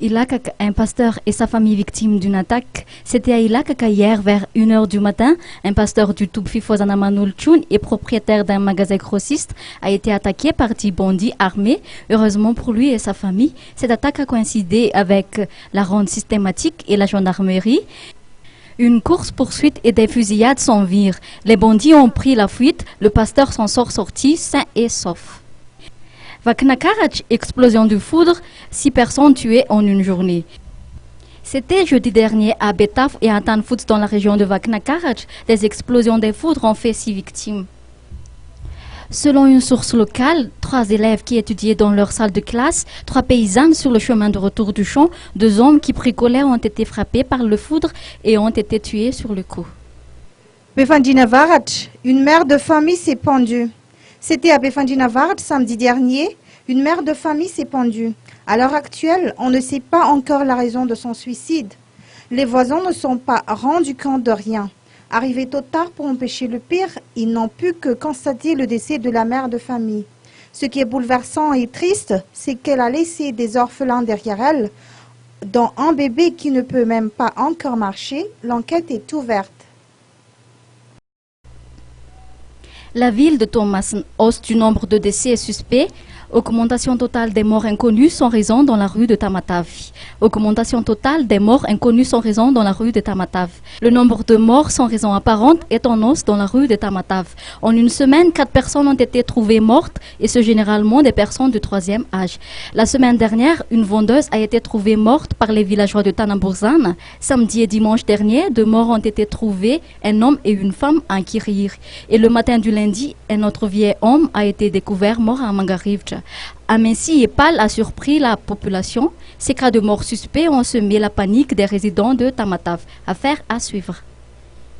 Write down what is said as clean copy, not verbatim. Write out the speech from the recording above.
Ilakaka, un pasteur et sa famille victimes d'une attaque. C'était à Ilakaka hier vers 1h du matin. Un pasteur du Toubfifozana Manulchun et propriétaire d'un magasin grossiste a été attaqué par 10 bandits armés. Heureusement pour lui et sa famille, cette attaque a coïncidé avec la ronde systématique et la gendarmerie. Une course-poursuite et des fusillades s'envirent. Les bandits ont pris la fuite. Le pasteur s'en sort sorti sain et sauf. Vaknakarach, explosion de foudre, 6 personnes tuées en une journée. C'était jeudi dernier à Betaf et à Tanfout dans la région de Vaknakarach. Des explosions de foudre ont fait 6 victimes. Selon une source locale, 3 élèves qui étudiaient dans leur salle de classe, 3 paysannes sur le chemin de retour du champ, 2 hommes qui bricolaient ont été frappés par le foudre et ont été tués sur le coup. Befandina Varach, une mère de famille s'est pendue. C'était à Befandina Varach samedi dernier. Une mère de famille s'est pendue. À l'heure actuelle, on ne sait pas encore la raison de son suicide. Les voisins ne sont pas rendus compte de rien. Arrivés tôt tard pour empêcher le pire, ils n'ont pu que constater le décès de la mère de famille. Ce qui est bouleversant et triste, c'est qu'elle a laissé des orphelins derrière elle, dont un bébé qui ne peut même pas encore marcher. L'enquête est ouverte. La ville de Thomas, hausse du nombre de décès suspects. Augmentation totale des morts inconnus sans raison dans la rue de Tamatave. Augmentation totale des morts inconnus sans raison dans la rue de Tamatave. Le nombre de morts sans raison apparente est en hausse dans la rue de Tamatave. En une semaine, 4 personnes ont été trouvées mortes et ce généralement des personnes du 3e âge. La semaine dernière, une vendeuse a été trouvée morte par les villageois de Tanamburzan. Samedi et dimanche dernier, 2 morts ont été trouvés, un homme et une femme à Kirir. Et le matin du lundi, un autre vieil homme a été découvert mort à Mangarivja. Un Messi et Pal a surpris la population. Ces cas de mort suspects ont semé la panique des résidents de Tamatave. Affaire à suivre.